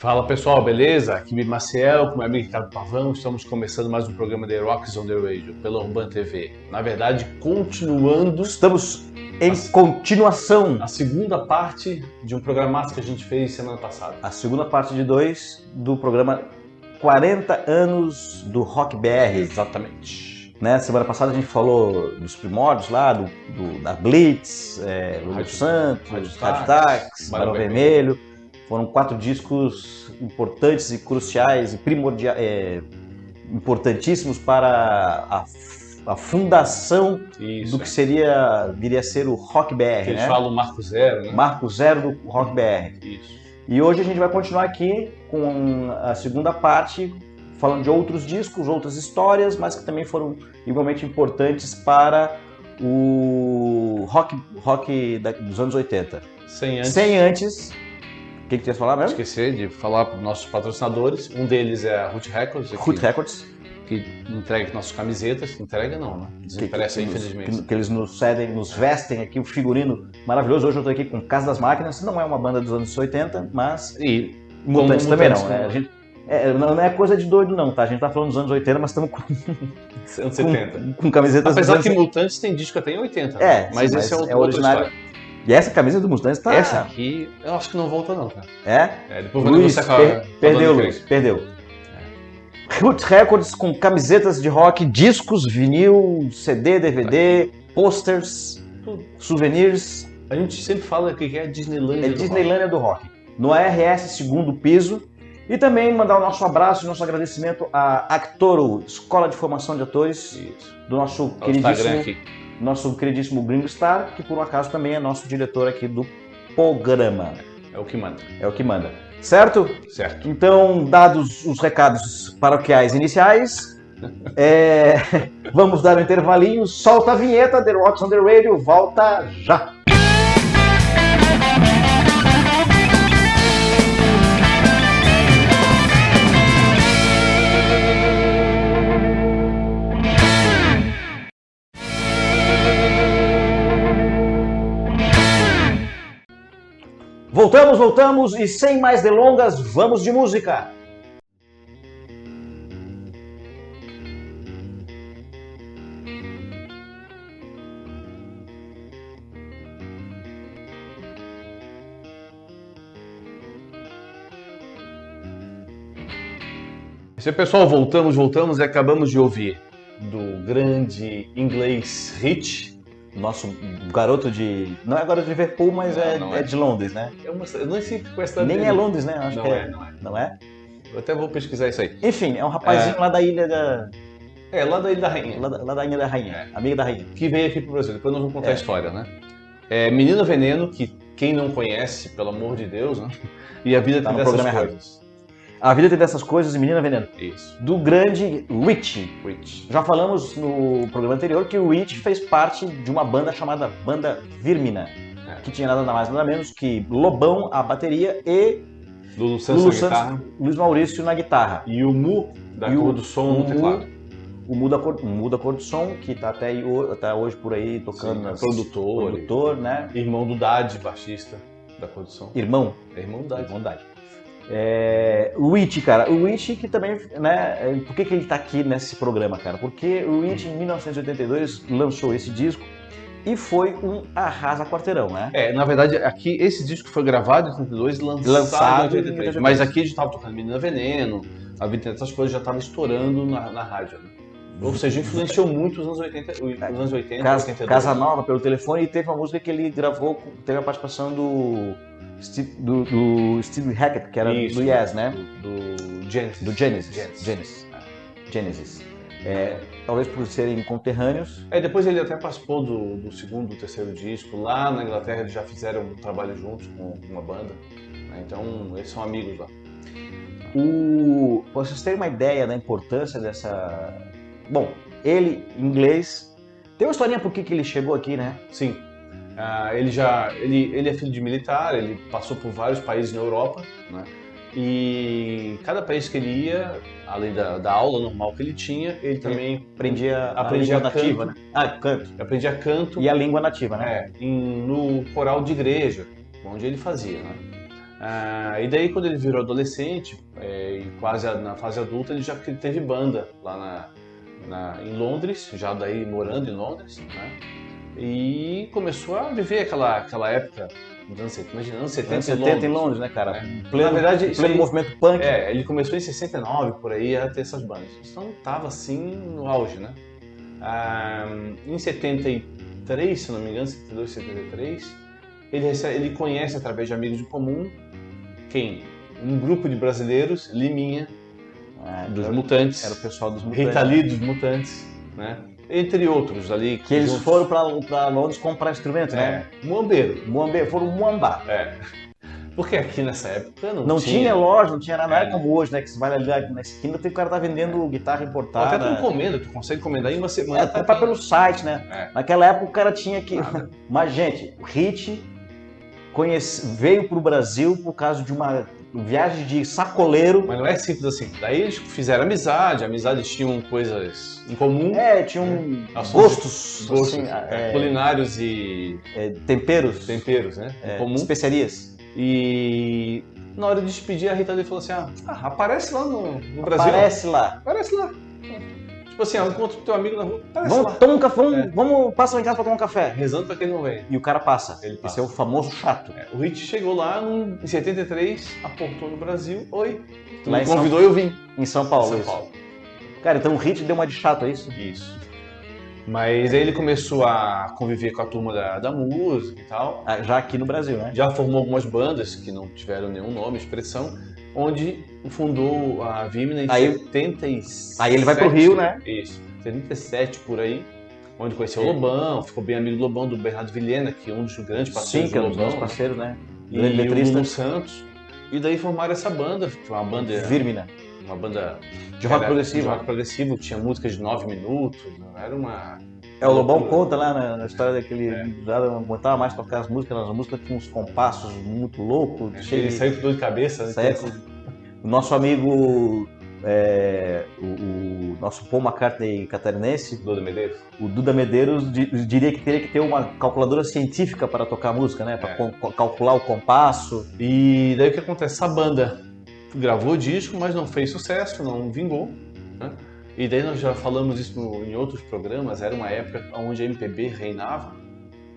Fala pessoal, beleza? Aqui é Maciel, com meu amigo Ricardo Pavão. Estamos começando mais um programa The Rocks on the Radio, pela Urban TV. Na verdade, continuando... Estamos em continuação. A segunda parte de um programaço que a gente fez semana passada. A segunda parte de 2 do programa 40 anos do Rock BR. Exatamente. Né? Semana passada a gente falou dos primórdios lá, da Blitz, Lulu Santos, Rádio Táxi, Barão Vermelho. Foram 4 discos importantes e cruciais e importantíssimos para a fundação do que viria a ser o Rock BR. Que eles falam Marco Zero, né? Marco Zero do Rock BR. Isso. E hoje a gente vai continuar aqui com a segunda parte, falando de outros discos, outras histórias, mas que também foram igualmente importantes para o rock dos anos 80. Sem antes... O que tu ia falar mesmo? Esquecer de falar para os nossos patrocinadores. Um deles é a Root Records. Root Records. Que entrega nossas camisetas. Entrega não, né? Desinteressa, infelizmente. Que eles nos cedem, nos vestem aqui, o figurino maravilhoso. Hoje eu estou aqui com Casa das Máquinas. Não é uma banda dos anos 80, mas... E Mutantes também não, né? A gente, não é coisa de doido não, tá? A gente tá falando dos anos 80, mas estamos com... anos 70. Com camisetas... Apesar que Mutantes tem disco até em 80. Né? Mas esse é originário. E essa camisa do Mustangs tá... Essa aqui, eu acho que não volta não, cara. Depois Luiz, perdeu, Luiz, perdeu. Root Records com camisetas de rock, discos, vinil, CD, DVD, posters, souvenirs. A gente sempre fala que é Disneylândia do Disneylândia do rock. No ARS segundo piso. E também mandar o nosso abraço e nosso agradecimento à Actoro, Escola de Formação de Atores. Isso. Do nosso queridíssimo Gringo Star, que por um acaso também é nosso diretor aqui do programa. É o que manda. É o que manda. Certo? Certo. Então, dados os recados paroquiais iniciais, vamos dar um intervalinho, solta a vinheta, The Rocks on the Radio, volta já! Voltamos e sem mais delongas, vamos de música! Pessoal, voltamos e acabamos de ouvir do grande inglês Hit. Nosso garoto de... Não é garoto de Liverpool, mas é de Londres, né? Eu não sei qual é Nem é Londres, né? Acho que não é? Eu até vou pesquisar isso aí. Enfim, é um rapazinho lá da ilha da... lá da Ilha da Rainha. Lá da Ilha da Rainha, amiga da Rainha. Que veio aqui pro Brasil, depois nós vamos contar a história, né? Menina Veneno, que quem não conhece, pelo amor de Deus, né? E a vida tem dessas coisas. A vida tem dessas coisas e Menina Veneno. Isso. Do grande Rich. Já falamos no programa anterior que o Rich fez parte de uma banda chamada Banda Vírmina, que tinha nada mais nada menos que Lobão, a bateria, e Lulu Santos na guitarra, Luiz Maurício na guitarra. E o Mu da cor do som no teclado. O Mu da cor do som, que tá até hoje por aí tocando. Sim, produtor, né? Irmão do Dade, baixista da cor do som. Irmão do Dade. Irmão do Dade. O Rich, cara, o Rich que também, né, por que ele tá aqui nesse programa, cara? Porque o Rich em 1982 lançou esse disco e foi um arrasa-quarteirão, né? Na verdade, aqui, esse disco foi gravado em 82 e lançado em 83. Mas aqui a gente tava tocando Menina Veneno, a vida essas coisas já tava estourando na rádio, né? Ou seja, influenciou muito os anos 80, Casa Nova, pelo telefone, e teve uma música que ele gravou, teve a participação do Steve Hackett, que era do Yes, né? Do Genesis. Do Genesis. Talvez por serem conterrâneos. Depois ele até participou do segundo, do terceiro disco. Lá na Inglaterra eles já fizeram um trabalho juntos com uma banda. Né? Então eles são amigos lá. Pra vocês terem uma ideia da importância dessa... Bom, ele, inglês... Tem uma historinha por que ele chegou aqui, né? Sim. Ele é filho de militar, ele passou por vários países na Europa, né? E cada país que ele ia, além da aula normal que ele tinha, ele também aprendia a língua nativa, né? Canto. Aprendia canto. E a língua nativa, né? No coral de igreja, onde ele fazia, né? E daí, quando ele virou adolescente, e quase na fase adulta, ele já teve banda lá em Londres, já daí morando em Londres, né? E começou a viver aquela época dos anos 70, imagina, anos 70 em Londres, né, cara? Na verdade, pleno movimento punk. ele começou em 69, por aí, a ter essas bandas. Então tava assim no auge, né? Em 73, se não me engano, 72, 73, ele conhece através de amigos em comum quem? Um grupo de brasileiros, Liminha, dos Mutantes. Era o pessoal dos Mutantes. Rita Lee dos Mutantes, né? Entre outros ali. Que eles foram pra Londres comprar instrumento, né? Muambeiro. Foram muambar. Porque aqui nessa época não tinha loja, não tinha nada, não é como hoje, né? Que você vai ali na esquina e o cara tá vendendo guitarra importada. Até tu encomenda, tu consegue encomendar em uma semana. Tá pelo site, né? Naquela época o cara tinha que... Mas, gente, o Hit veio pro Brasil por causa de uma viagem de sacoleiro. Mas não é simples assim. Daí eles fizeram amizades tinham coisas em comum. Tinham gostos assim, culinários e... temperos, né? Em comum. Especiarias. E na hora de despedir, a Rita Lee falou assim, aparece lá no Brasil. Aparece lá. Tipo assim, encontra o teu amigo na rua, toma um café, passa lá em casa pra tomar um café. Rezando pra quem não vem. E o cara passa. Esse é o famoso chato. O Hit chegou lá em 73, aportou no Brasil, tu lá me convidou e eu vim. Em São Paulo. Cara, então o Hit deu uma de chato, é isso? Isso. Mas aí ele começou a conviver com a turma da música e tal. Já aqui no Brasil, né? Já formou algumas bandas que não tiveram nenhum nome, expressão, onde fundou a Vimina em 77. Aí ele vai pro Rio, né? Isso, 77 por aí, onde conheceu o Lobão, ficou bem amigo do Lobão, do Bernardo Vilhena, que é um dos grandes parceiros do Lobão. Sim, que é um dos parceiros, né? E o Lulu Santos. E daí formaram essa banda, uma banda... Vimina. Uma banda de rock progressivo. De rock progressivo, tinha músicas de 9 minutos, era uma... O Lobão conta lá na história daquele... não aguentava mais tocar as músicas tinham uns compassos muito loucos. Ele saiu com dor de cabeça. O nosso amigo, o nosso Paul McCartney catarinense, o Duda Medeiros diria que teria que ter uma calculadora científica para tocar música, né? Para calcular o compasso. E daí o que acontece? Essa banda gravou o disco, mas não fez sucesso, não vingou, né? E daí nós já falamos isso em outros programas, era uma época onde a MPB reinava,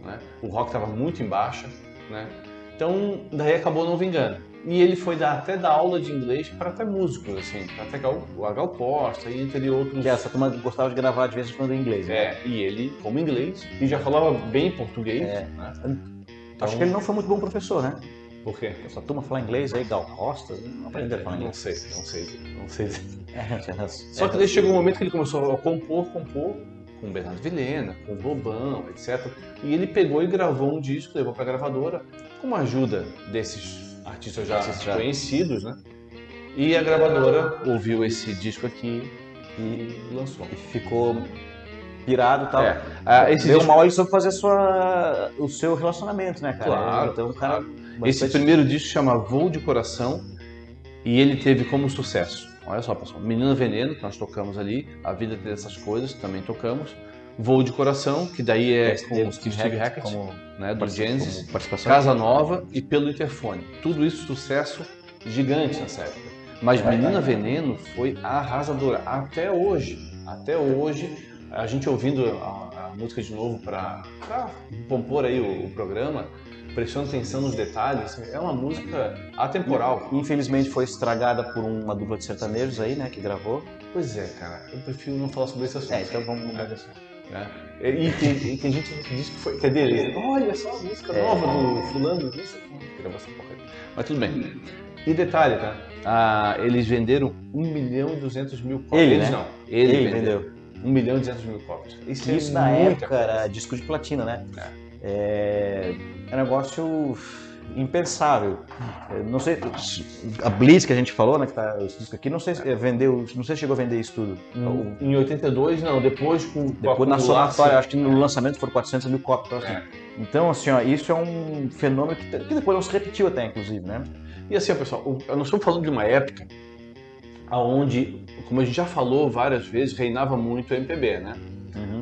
né? O rock estava muito em baixa, né? Então daí acabou não vingando. E ele foi até dar aula de inglês para até músicos, assim, para até o Gal Costa e entre outros. Que essa turma gostava de gravar de vez em quando em inglês, né? E ele, como inglês, e já falava bem português, né? Então... Acho que ele não foi muito bom professor, né? Por quê? Essa turma falar inglês aí, Gal Costa, não aprendeu a falar inglês. Não sei. Só que daí chegou um momento que ele começou a compor com o Bernardo Vilhena, com o Lobão, etc. E ele pegou e gravou um disco, levou para a gravadora, com a ajuda desses artistas já conhecidos, né? E a gravadora ouviu esse disco aqui e lançou. E ficou pirado e tal. Deu mal aí sobre fazer o seu relacionamento, né, cara? Claro. Então, cara, esse primeiro disco chama Voo de Coração e ele teve como sucesso. Olha só, pessoal. Menina Veneno, que nós tocamos ali, A Vida Dessas Coisas, também tocamos. Voo de Coração, que daí é com o Steve Hackett, né, do Genesis, Casa Nova e Pelo Interfone. Tudo isso sucesso gigante nessa época. Mas Menina Veneno foi arrasadora até hoje. Até hoje, a gente ouvindo a música de novo para compor aí o programa, prestando atenção nos detalhes, é uma música atemporal. Infelizmente foi estragada por uma dupla de sertanejos aí, né, que gravou. Pois é, cara, eu prefiro não falar sobre esse assunto. Então vamos mudar desse. E tem gente que diz que é dele. Olha só a música nova do fulano, não sei como gravou essa porra aí. Mas tudo bem. E detalhe, tá? Eles venderam 1.200.000 cópias. Ele vendeu 1.200.000 cópias. Isso na época era disco de platina, né? É um negócio impensável. Não sei, a Blitz que a gente falou, né, que tá esse disco aqui, não sei se chegou a vender isso tudo. Em 82, não, depois na somatória, acho que no lançamento foram 400.000 cópias. Então, assim, ó, isso é um fenômeno que depois não se repetiu até, inclusive, né? E assim, ó, pessoal, nós estamos falando de uma época onde, como a gente já falou várias vezes, reinava muito o MPB, né?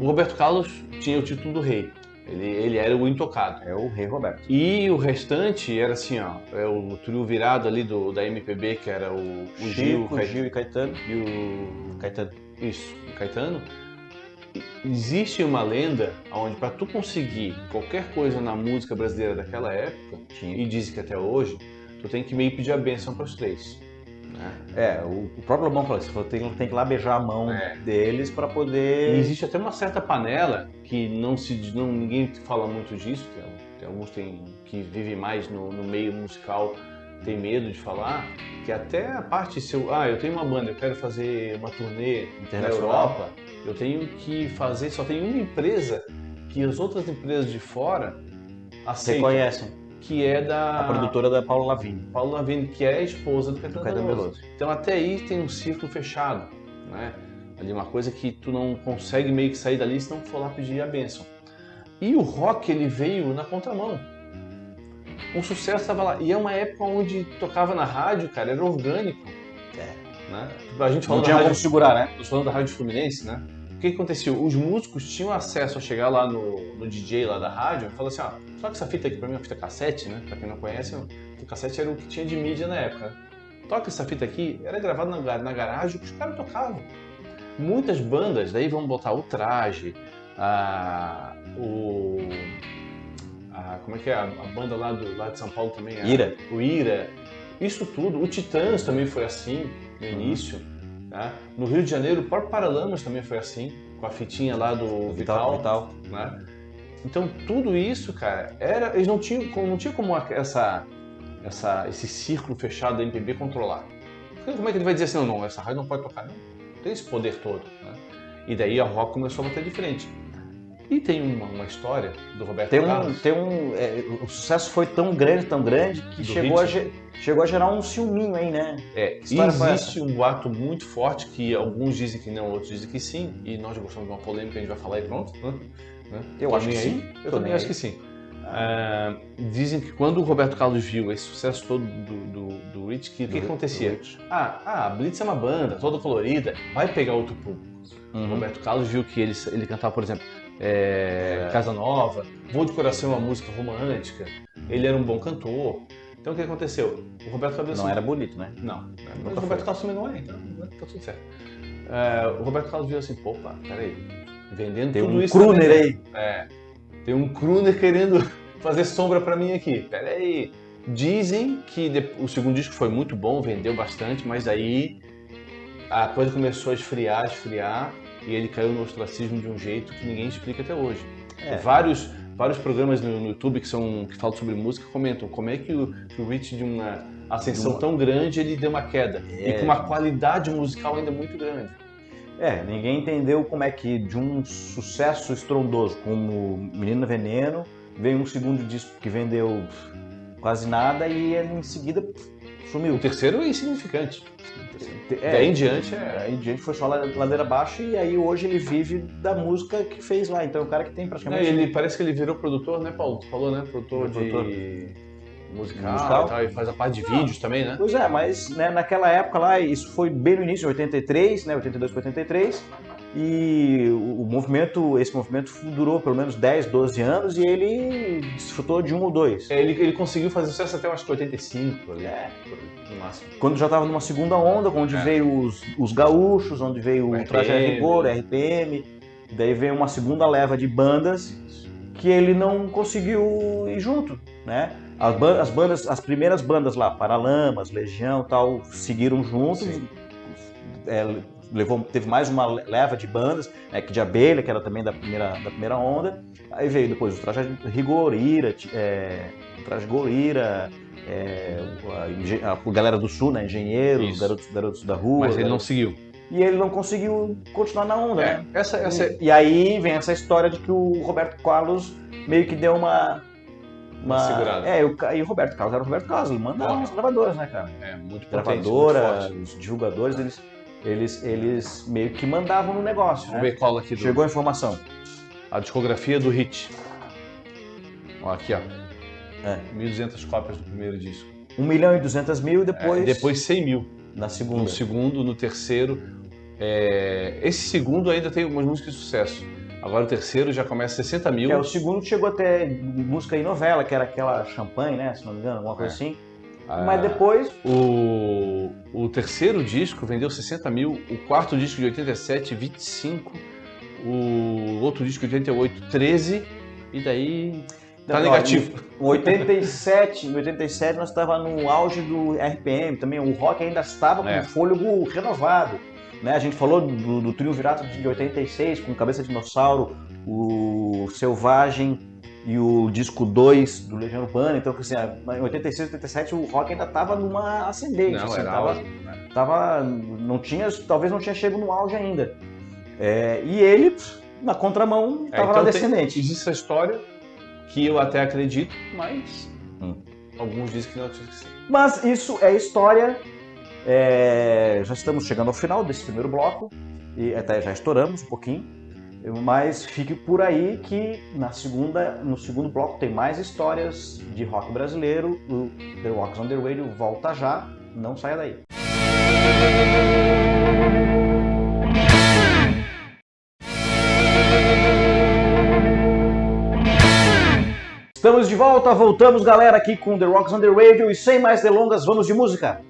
O Roberto Carlos tinha o título do rei. Ele era o intocado. É o Rei Roberto. E o restante era assim, ó, é o trio virado ali da MPB, que era o Gil e Caetano. E o Caetano. Isso, o Caetano. Existe uma lenda onde para tu conseguir qualquer coisa na música brasileira daquela época, e dizem que até hoje, tu tem que meio pedir a bênção para os três. Né? O próprio Lobão falou, você tem que ir lá beijar a mão deles para poder... E existe até uma certa panela que ninguém fala muito disso, tem alguns que vivem mais no meio musical, tem medo de falar, que até a parte eu tenho uma banda, eu quero fazer uma turnê na Europa, eu tenho que fazer, só tem uma empresa que as outras empresas de fora aceitam. Reconhecem. Que é a produtora da Paula Lavigne. Paula Lavigne, que é a esposa do Caetano Veloso. Então até aí tem um círculo fechado, né? Ali uma coisa que tu não consegue meio que sair dali se não for lá pedir a bênção. E o rock, ele veio na contramão. O sucesso estava lá. E é uma época onde tocava na rádio, cara, era orgânico. Né? A gente falou não tinha como segurar, né? Nós falando da Rádio Fluminense, né? O que aconteceu? Os músicos tinham acesso a chegar lá no DJ lá da rádio e falar assim, toca essa fita aqui pra mim, uma fita cassete, né? Pra quem não conhece, o cassete era o que tinha de mídia na época. Toca essa fita aqui, era gravado na garagem, os caras tocavam. Muitas bandas, daí vamos botar o Traje, como é que é? A banda lá de São Paulo também. O Ira. Isso tudo. O Titãs também foi assim, no início. Tá? No Rio de Janeiro, o próprio Paralamas também foi assim, com a fitinha lá do Vital. Né? Então, tudo isso, cara, eles não tinham como esse círculo fechado da MPB controlar. Como é que ele vai dizer assim, não, essa rádio não pode tocar? Não tem esse poder todo. Né? E daí a rock começou a bater de frente. E tem uma história do Roberto Carlos. O sucesso foi tão grande que chegou a gerar um ciúminho aí, né? Existe um boato muito forte que alguns dizem que não, outros dizem que sim. E nós já gostamos de uma polêmica, a gente vai falar e pronto. Né? Eu acho que sim. Eu também acho que sim. Dizem que quando o Roberto Carlos viu esse sucesso todo do Rich, o que acontecia? A Blitz é uma banda toda colorida, vai pegar outro público. O Roberto Carlos viu que ele cantava, por exemplo, Casa Nova, Voo de Coração é uma música romântica, ele era um bom cantor. Então o que aconteceu? O Roberto Carlos não era bonito, né? Não, mas o Roberto Carlos também não é, então tá tudo certo. O Roberto Carlos viu assim, peraí, vendendo tem tudo um isso. Crooner aí. Tem um crooner querendo fazer sombra pra mim aqui. Peraí. Dizem que o segundo disco foi muito bom, vendeu bastante, mas aí a coisa começou a esfriar, e ele caiu no ostracismo de um jeito que ninguém explica até hoje. Vários programas no YouTube que falam sobre música comentam como é que o Rich, de uma ascensão tão grande, ele deu uma queda. E com uma qualidade musical ainda muito grande. Ninguém entendeu como é que de um sucesso estrondoso como Menino Veneno veio um segundo disco que vendeu quase nada e em seguida sumiu. O terceiro é insignificante. Daí em diante foi só ladeira abaixo e aí hoje ele vive da música que fez lá. Então é um cara que tem praticamente... Ele parece que ele virou produtor, né, Paulo? Tu falou, né? Produtor de musical e tal, e faz a parte de vídeos também, né? Pois mas né, naquela época lá, isso foi bem no início de 83, né, 82 para 83, e esse movimento durou pelo menos 10, 12 anos e ele desfrutou de um ou dois. Ele conseguiu fazer sucesso até, eu acho que 85, ali, no máximo. Quando já estava numa segunda onda, onde veio os gaúchos, onde veio o Traje a Rigor, RPM, daí veio uma segunda leva de bandas que ele não conseguiu ir junto, né? As primeiras bandas lá, Paralamas, Legião e tal, seguiram juntos. Teve mais uma leva de bandas, que de Abelha, que era também da primeira onda. Aí veio depois o Traje Rigor, Ira, a galera do Sul, né? Engenheiros, garotos da rua. Mas ele não seguiu. E ele não conseguiu continuar na onda, né? E aí vem essa história de que o Roberto Carlos meio que deu uma segurada. E o Roberto Carlos era o Roberto Carlos, ele manda as gravadoras, né, cara? Muito gravadora, os divulgadores, eles meio que mandavam no negócio. Vamos ver qual aqui. Chegou a informação. A discografia do Hit. Aqui, ó. 1.200 cópias do primeiro disco. 1.200.000 e depois 100 mil. Na segunda. No segundo, no terceiro. Esse segundo ainda tem algumas músicas de sucesso. Agora o terceiro já começa 60 mil. O segundo chegou até música e novela, que era aquela Champanhe, né? Se não me engano, alguma coisa assim. Mas depois... O terceiro disco vendeu 60 mil, o quarto disco de 87, 25, o outro disco de 88, 13, e daí tá negativo. Em 87 nós estávamos no auge do RPM também, o rock ainda estava com fôlego renovado. Né? A gente falou do Triunvirato de 86, com Cabeça de Dinossauro, o Selvagem e o disco 2 do Legião Urbana. Então, assim, em 86, 87 o rock ainda estava numa ascendente. Não, assim, era tava, auge, né? Talvez não tinha chegado no auge ainda. E ele, na contramão, estava então na descendente. Existe essa história que eu até acredito, mas alguns dizem que não tinha que ser. Mas isso é história. Já estamos chegando ao final desse primeiro bloco e até já estouramos um pouquinho, mas fique por aí que no segundo bloco tem mais histórias de rock brasileiro. O The Rocks on the Radio volta já, não saia daí. Estamos de volta, voltamos galera aqui com The Rocks on the Radio e sem mais delongas vamos de música.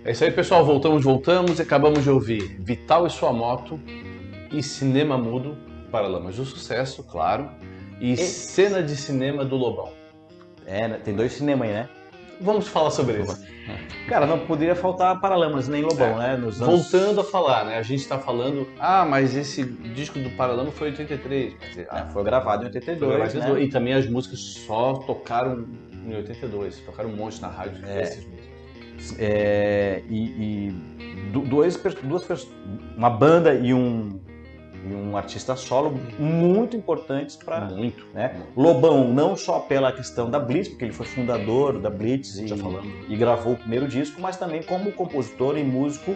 É isso aí, pessoal. Voltamos e acabamos de ouvir Vital e Sua Moto e Cinema Mudo, Paralamas do Sucesso, claro, e Cena de Cinema do Lobão. Tem dois cinemas aí, né? Vamos falar sobre isso. Cara, não poderia faltar Paralamas nem Lobão, né? Voltando a falar, né? A gente está falando, mas esse disco do Paralamas foi em 83. Foi gravado em 82, né? E também as músicas só tocaram em 82, tocaram um monte na rádio essas músicas. Uma banda e um artista solo muito importantes para... Muito. Né? Lobão, não só pela questão da Blitz, porque ele foi fundador da Blitz e gravou o primeiro disco, mas também como compositor e músico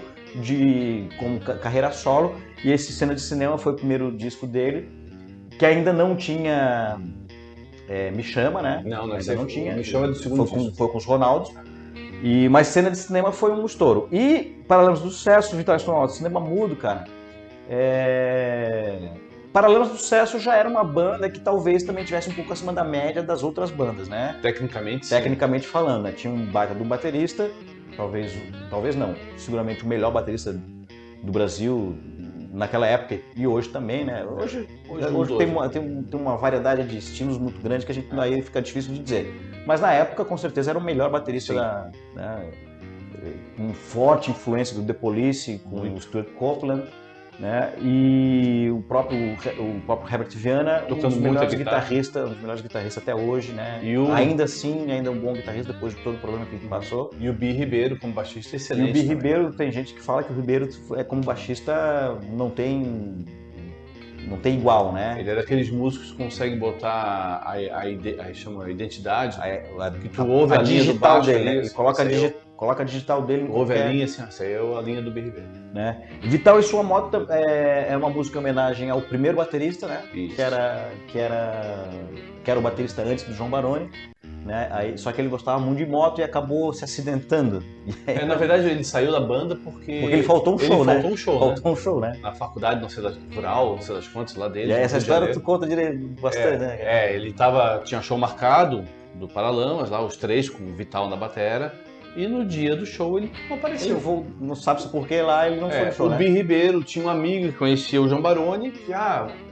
como carreira solo. E esse Cena de Cinema foi o primeiro disco dele, que ainda não tinha Me Chama, né? Ainda não tinha. Me Chama do segundo disco. Foi com os Ronaldos. Mas Cena de Cinema foi um estouro. E Paralamas do Sucesso, Vital e Sua Moto, Cinema Mudo, cara. Paralamas do Sucesso já era uma banda que talvez também tivesse um pouco acima da média das outras bandas, né? Tecnicamente falando, né? Tinha um baita do baterista, talvez não, seguramente o melhor baterista do Brasil naquela época e hoje também, né? Hoje tem uma variedade de estilos muito grande que a gente aí fica difícil de dizer. Mas na época, com certeza, era o melhor baterista com forte influência do The Police, com o Stuart Copeland, né? E o próprio Herbert Viana, um dos melhores guitarristas até hoje, né? Ainda é um bom guitarrista depois de todo o problema que ele passou. E o Bi Ribeiro como baixista excelente. E o Bi Ribeiro, tem gente que fala que o Ribeiro como baixista não tem igual, né? Ele é daqueles músicos que conseguem botar a identidade, que tu ouve a linha digital do baixo, dele, né? Ele coloca a digital dele. Ouve a linha assim, essa aí é a linha do B. Ribeiro. Né? Vital e Sua Moto é uma música em homenagem ao primeiro baterista, né? Que era o baterista antes do João Baroni. Né? Só que ele gostava muito de moto e acabou se acidentando. Na verdade, ele saiu da banda porque ele faltou um show, né? Faltou um show, né? Na faculdade, não sei das rural, não sei das quantas lá dele. E essa história tu conta bastante, né? Ele tinha show marcado do Paralamas, lá os três com o Vital na batera. E no dia do show ele não apareceu. Não sabe se por que lá ele não foi no show, né? O Bi Ribeiro tinha um amigo que conhecia o João Baroni, que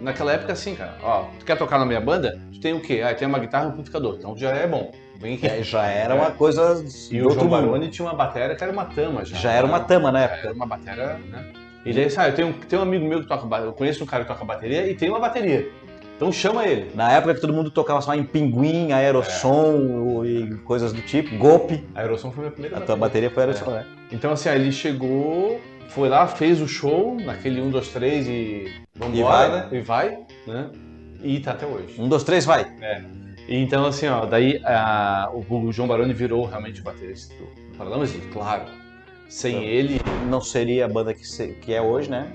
naquela época assim, cara, tu quer tocar na minha banda? Tu tem o quê? Tem uma guitarra e um amplificador, então já é bom. Vem aqui. Já era uma coisa e o João Baroni tinha uma batera que era uma tama já. Já era uma tama na época. Era uma batera, né? E daí, eu tenho um amigo meu que toca bateria, eu conheço um cara que toca bateria e tem uma bateria. Então chama ele. Na época que todo mundo tocava só em Pinguim, Aerossom e coisas do tipo, Golpe. Aerossom foi a minha primeira bateria. A tua bateria foi Aerossom, né? Então assim, aí ele chegou, foi lá, fez o show, naquele 1, 2, 3 e vambora, e vai, né? E tá até hoje. 1, 2, 3, vai! Então assim, daí o João Baroni virou realmente o baterista do Paralamas, e claro, sem ele... Não seria a banda que é hoje, né?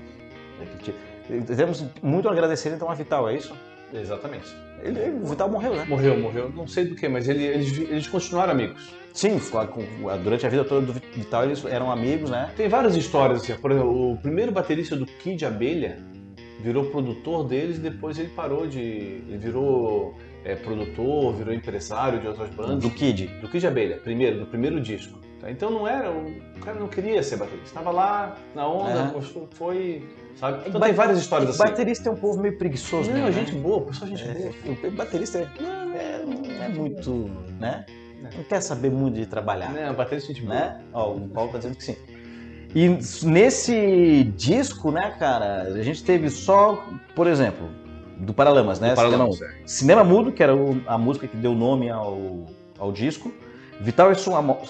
Temos muito a agradecer então a Vital, é isso? Exatamente. O Vital morreu, né? Morreu. Não sei do que, mas eles continuaram amigos. Sim, durante a vida toda do Vital eles eram amigos, né? Tem várias histórias, assim. Por exemplo, o primeiro baterista do Kid Abelha virou produtor deles e depois ele parou de... Ele virou produtor, virou empresário de outras bandas. Do Kid Abelha, do primeiro disco. Tá? Então não era... O cara não queria ser baterista. Estava lá na onda, foi... Sabe? Então tem várias histórias assim. Baterista é um povo meio preguiçoso, não, né? Gente boa, pessoal gente boa. O baterista não é muito, né? Não quer saber muito de trabalhar. Não, baterista gente boa. Né? Ó, o Paulo tá dizendo que sim. E nesse disco, né, cara, a gente teve só, por exemplo, do Paralamas, né? Cinema Mudo, que era a música que deu nome ao disco. Vital e Sua Moto,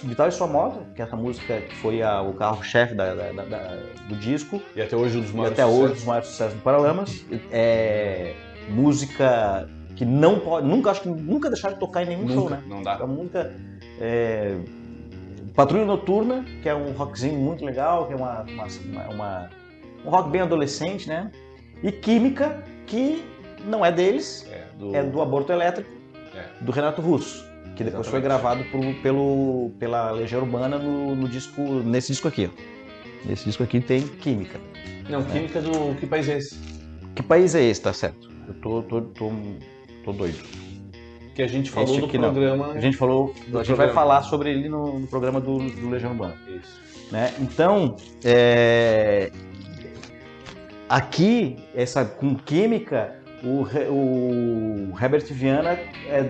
que é essa música que foi o carro-chefe do disco. E até hoje um dos maiores sucessos do Paralamas. É música que não pode, nunca deixaram de tocar em nenhum show, né? Não dá. A música Patrulha Noturna, que é um rockzinho muito legal, que é um rock bem adolescente, né? E Química, que não é deles, é do Aborto Elétrico, do Renato Russo. Que depois foi gravado pela Legião Urbana nesse disco aqui. Ó. Nesse disco aqui tem Química. Não, Química do Que País é Esse? Que País é Esse, tá certo. Eu tô doido. Que a gente falou no programa... A gente vai falar sobre ele no programa do Legião Urbana. Isso. Né? Então, aqui, com Química... O Herbert Viana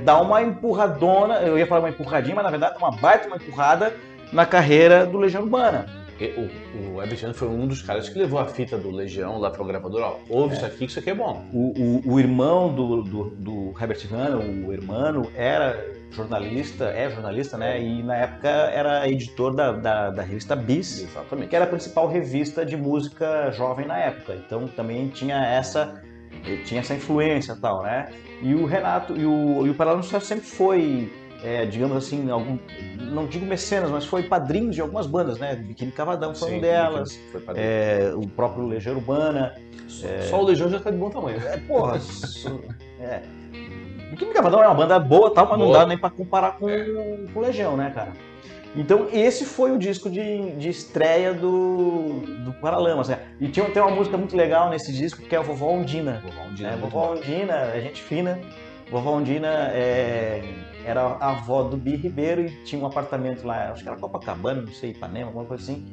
dá uma empurradona, eu ia falar uma empurradinha, mas na verdade uma baita uma empurrada na carreira do Legião Urbana. O Herbert Viana foi um dos caras que levou a fita do Legião lá pro gravador, ó, ouve isso aqui, que isso aqui é bom. O irmão do Herbert Viana, o Hermano, era jornalista, né? E na época era editor da revista Bis, exatamente, que era a principal revista de música jovem na época. Então também tinha essa influência e tal, né? E o Renato e o Paralamas sempre foi, digamos assim, não digo mecenas, mas foi padrinhos de algumas bandas, né? Biquíni Cavadão foi uma delas, o próprio Legião Urbana. Só o Legião já tá de bom tamanho. Biquíni Cavadão é uma banda boa, tal, mas não dá nem pra comparar com o Legião, né, cara? Então esse foi o disco de estreia do Paralamas, né? E tem uma música muito legal nesse disco que é a Vovó Ondina. Vovó Ondina, é gente fina. Vovó Ondina era a avó do Bi Ribeiro e tinha um apartamento lá, acho que era Copacabana, não sei, Ipanema, alguma coisa assim.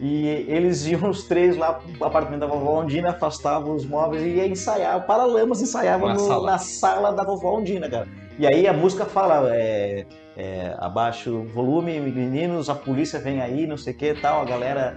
E eles iam os três lá pro apartamento da Vovó Ondina, afastavam os móveis e ia ensaiar. O Paralamas ensaiava na sala da Vovó Ondina, cara. E aí a música fala... abaixo o volume, meninos, a polícia vem aí, não sei o que tal, a galera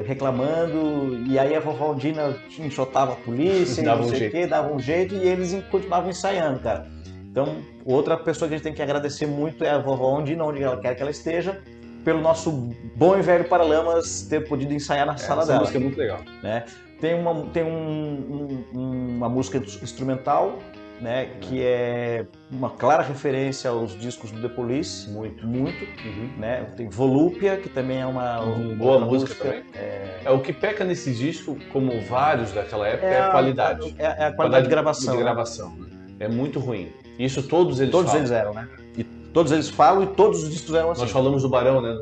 reclamando, e aí a Vovó Ondina enxotava a polícia, não sei o que, dava um jeito, e eles continuavam ensaiando, cara. Então, outra pessoa que a gente tem que agradecer muito é a Vovó Ondina, onde ela quer que ela esteja, pelo nosso bom e velho Paralamas ter podido ensaiar na sala dela. Essa música é muito legal. Né? Tem uma música instrumental, né, que é uma clara referência aos discos do The Police, muito, né? Tem Volúpia, que também é uma boa música também. O que peca nesse disco, como vários daquela época, é a qualidade. É a qualidade de gravação. Né? É muito ruim. Isso todos eles eram, né? E todos eles falam e todos os discos eram assim. Nós falamos do Barão, né?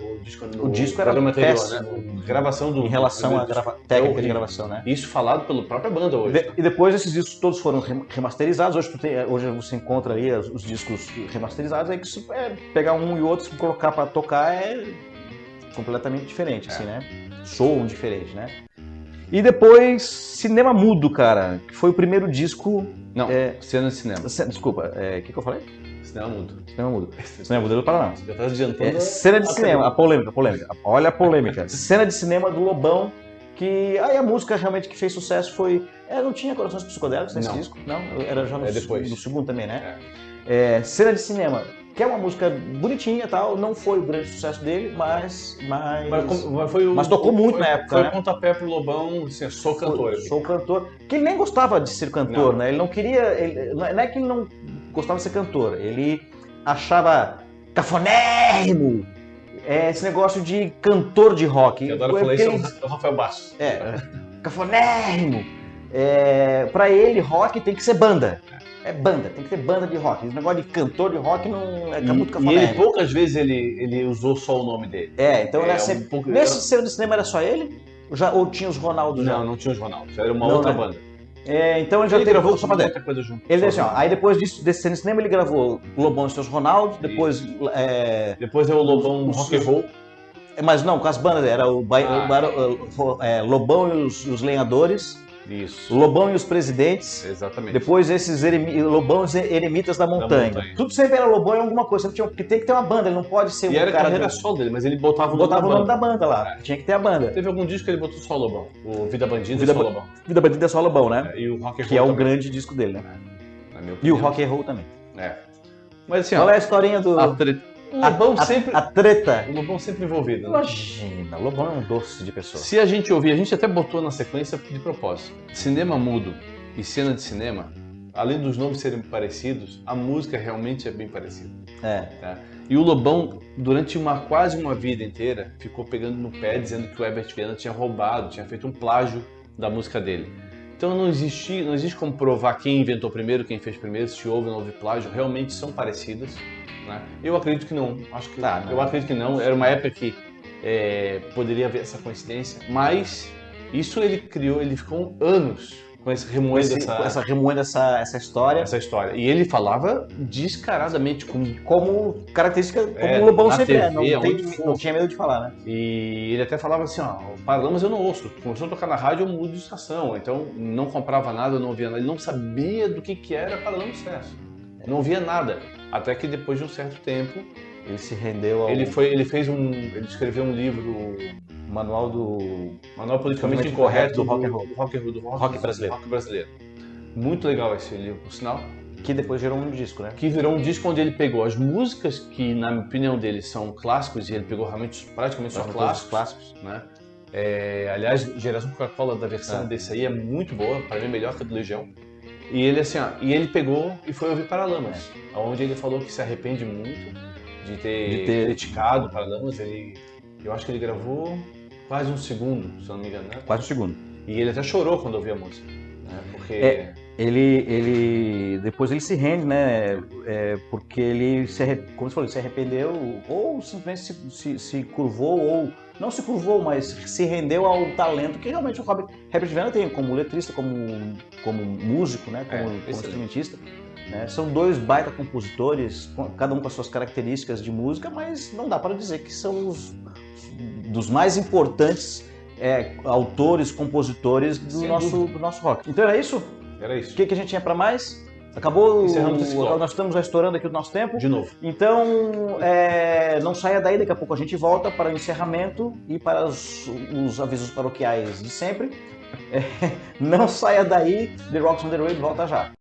O disco era péssimo, né? Gravação em relação à técnica de gravação, né? Isso falado pela própria banda hoje. E depois esses discos todos foram remasterizados. Hoje você encontra aí os discos remasterizados. Aí que se pegar um e outro e colocar para tocar é completamente diferente, assim, né? Soam diferente, né? E depois Cinema Mudo, cara, que foi o primeiro disco... Não, Cena de Cinema. Desculpa, o que eu falei? Cinema Mudo. Cinema Mudo do Paraná. Já tá adiantando. Cena de cinema, a polêmica. Olha a polêmica. Cena de cinema do Lobão, que aí a música realmente que fez sucesso foi... não tinha Corações Psicodélicos nesse disco? Não, era já no segundo também, né? Cena de Cinema, que é uma música bonitinha e tal, não foi o grande sucesso dele, mas tocou muito na época, foi o pontapé pro Lobão, assim, sou cantor. Sou cantor, que ele nem gostava de ser cantor, né? Ele não queria, não é que ele não gostava de ser cantor, ele achava cafonérrimo esse negócio de cantor de rock. Eu adoro falar isso, é o Rafael Bastos. Cafonérrimo. Pra ele, rock tem que ser banda. É banda, tem que ter banda de rock. Esse negócio de cantor de rock não é muito cafonérrimo. E ele, poucas vezes, ele usou só o nome dele. Então ele sempre... Nesse Cena de Cinema era só ele? Ou tinha os Ronaldos já? Não tinha os Ronaldos. Era uma outra banda. Então ele já gravou só pra muita coisa junto. Ele assim, aí depois desse Cena de Cinema ele gravou Lobão e seus Ronaldos, depois... Depois é o Lobão Rock and Roll. Mas não, com as bandas, era o Lobão e os Lenhadores. Isso. Lobão e os Presidentes. Exatamente. Depois esses Lobão e os Eremitas da Montanha. Tudo sempre era Lobão em alguma coisa. Porque tem que ter uma banda, ele não pode ser era a carreira solo dele, mas ele botava o nome da banda lá. Tinha que ter a banda. Teve algum disco que ele botou só Lobão. O Vida Bandida é só Lobão. Vida Bandida é só Lobão, né? E o Rock and Roll que é o grande disco dele, né? E o Rock and Roll também. Mas assim, qual é a historinha do... O Lobão sempre... A treta. O Lobão sempre envolvido. Né? Imagina, o Lobão é um doce de pessoa. Se a gente ouvir, a gente até botou na sequência de propósito. Cinema mudo e cena de cinema, além dos nomes serem parecidos, a música realmente é bem parecida. Tá? E o Lobão, durante quase uma vida inteira, ficou pegando no pé, dizendo que o Herbert Viana tinha roubado, tinha feito um plágio da música dele. Então não existe como provar quem inventou primeiro, quem fez primeiro, se houve ou não houve plágio, realmente são parecidas. Né? Eu acredito que não. Eu acredito que não. Era uma época que poderia haver essa coincidência, mas isso ele ficou anos com esse remoendo essa história. E ele falava descaradamente como característica, como o Lobão sempre não tinha medo de falar, né? E ele até falava assim, Paralamas eu não ouço. Começou a tocar na rádio, eu mudo de estação. Então não comprava nada, não ouvia nada. Ele não sabia do que era Paralamas do Sucesso. Não ouvia nada. Até que depois de um certo tempo ele se rendeu ao... Ele escreveu um livro, Manual Politicamente Incorreto do Rock and Roll. Do rock brasileiro. Muito legal esse livro, por sinal. Que depois gerou um disco, né? Que virou um disco onde ele pegou as músicas que, na opinião dele, são clássicos, e ele pegou realmente praticamente só clássicos, né? Aliás, Geração Coca-Cola da versão desse aí é muito boa, para mim é melhor que a do Legião. E ele ele pegou e foi ouvir Paralamas, onde ele falou que se arrepende muito de ter criticado Paralamas. Eu acho que ele gravou quase um segundo, se eu não me engano, né? Quase um segundo. E ele até chorou quando ouviu a música, né? Porque depois ele se rende, né? Porque ele como você falou, se arrependeu ou simplesmente se curvou, ou não se curvou, mas se rendeu ao talento que realmente o Herbert Viana tem como letrista, como músico, né? Como instrumentista. Né? São dois baita compositores, cada um com as suas características de música, mas não dá para dizer que são dos mais importantes autores, compositores do nosso rock. Então era isso? Era isso. O que a gente tinha para mais? Acabou. Encerramos esse bloco. Nós estamos já estourando aqui o nosso tempo. De novo. Então, não saia daí, daqui a pouco a gente volta para o encerramento e para os avisos paroquiais de sempre. Não saia daí, The Rocks on the Radio volta já.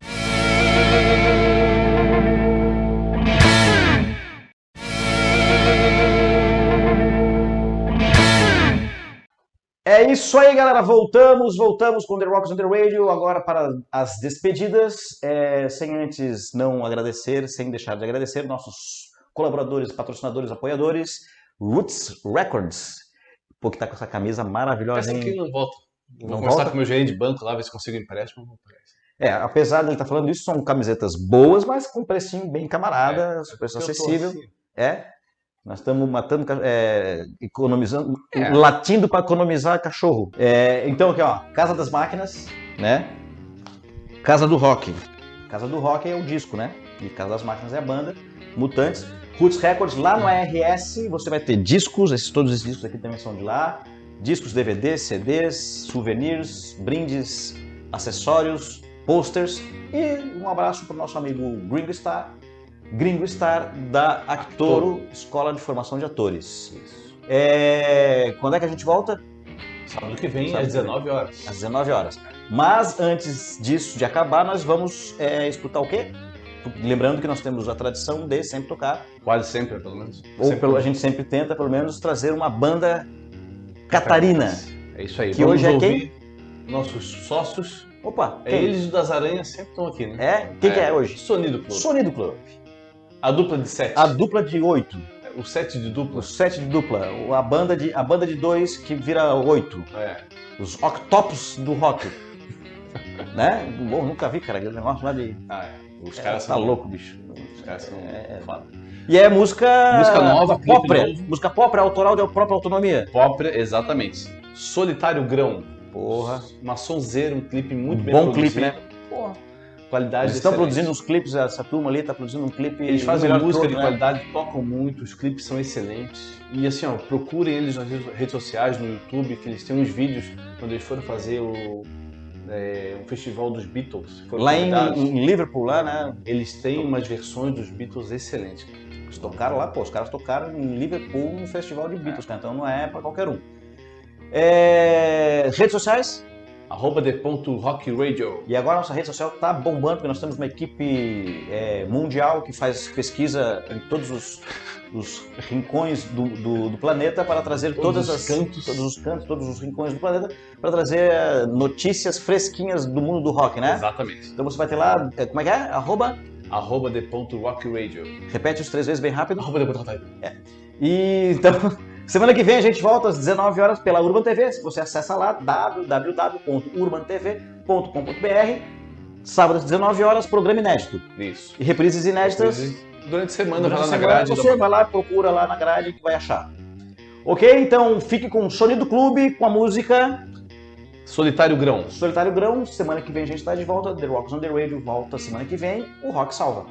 É isso aí, galera. Voltamos com The Rocks on the Radio, agora para as despedidas, sem antes não agradecer, sem deixar de agradecer nossos colaboradores, patrocinadores, apoiadores, Roots Records, que tá com essa camisa maravilhosa. Essa aqui não volta. Vou conversar com o meu gerente de banco lá, ver se consigo empréstimo. Apesar de ele estar falando isso, são camisetas boas, mas com precinho bem camarada, preço acessível. Nós estamos economizando, latindo para economizar cachorro. Então aqui, Casa das Máquinas, né? Casa do Rock. Casa do Rock é o disco, né? E Casa das Máquinas é a banda. Mutantes. Roots Records, lá no ARS, você vai ter discos, todos esses discos aqui também são de lá. Discos, DVDs, CDs, souvenirs, brindes, acessórios, posters. E um abraço para o nosso amigo Gringo Star da Actoro, Escola de Formação de Atores. Isso. Quando é que a gente volta? Sábado que vem, às 19 horas. Às 19 horas. Mas antes disso, de acabar, nós vamos escutar o quê? Lembrando que nós temos a tradição de sempre tocar. Quase sempre, pelo menos. A gente sempre tenta, pelo menos, trazer uma banda catarina. É isso aí. Que vamos hoje é quem? Nossos sócios. Opa! Eles das Aranhas sempre estão aqui, né? Quem que é hoje? Sonido Club. Sonido Club. A dupla de 7. A dupla de 8. O 7 de dupla. O 7 de dupla. A banda de 2 que vira 8. É. Os octopus do rock. Né? Bom, nunca vi, cara, aquele negócio lá de... Os caras tá são louco, bicho. Os caras são foda. E é música nova, própria. Música própria, autoral da própria autonomia. Própria, exatamente. Solitário Grão. Porra. Uma sonzeira, um clipe muito bem bom produzido. Clipe, né? Porra. Qualidade Eles estão excelente. produzindo uns clipes, essa turma ali tá produzindo um clipe. Eles fazem música de né? qualidade, tocam muito, os clipes são excelentes. E assim, ó, procurem eles nas redes sociais, no YouTube, que eles têm uns vídeos quando eles foram fazer o festival dos Beatles. Lá em Liverpool, lá, né? Eles têm umas versões dos Beatles excelentes. Eles tocaram lá, pô, os caras tocaram em Liverpool no festival de Beatles, cara, então não é pra qualquer um. Redes sociais? @the.rockradio. E agora a nossa rede social tá bombando, porque nós temos uma equipe mundial que faz pesquisa em todos os rincões do planeta para trazer todos os cantos, todos os rincões do planeta, para trazer notícias fresquinhas do mundo do rock, né? Exatamente. Então você vai ter lá, como é que é? @the.rockradio. Repete os 3 vezes bem rápido. @the.rockradio. E então, semana que vem a gente volta às 19 horas pela Urban TV. Se você acessa lá, www.urbantv.com.br. Sábado às 19 horas, programa inédito. Isso. E reprises inéditas. Durante a semana, vai lá na grade. Você vai lá, procura lá na grade que vai achar. Ok? Então fique com o Sonido Clube, com a música Solitário Grão. Solitário Grão. Semana que vem a gente está de volta. The Rocks on the Radio volta semana que vem. O Rock salva.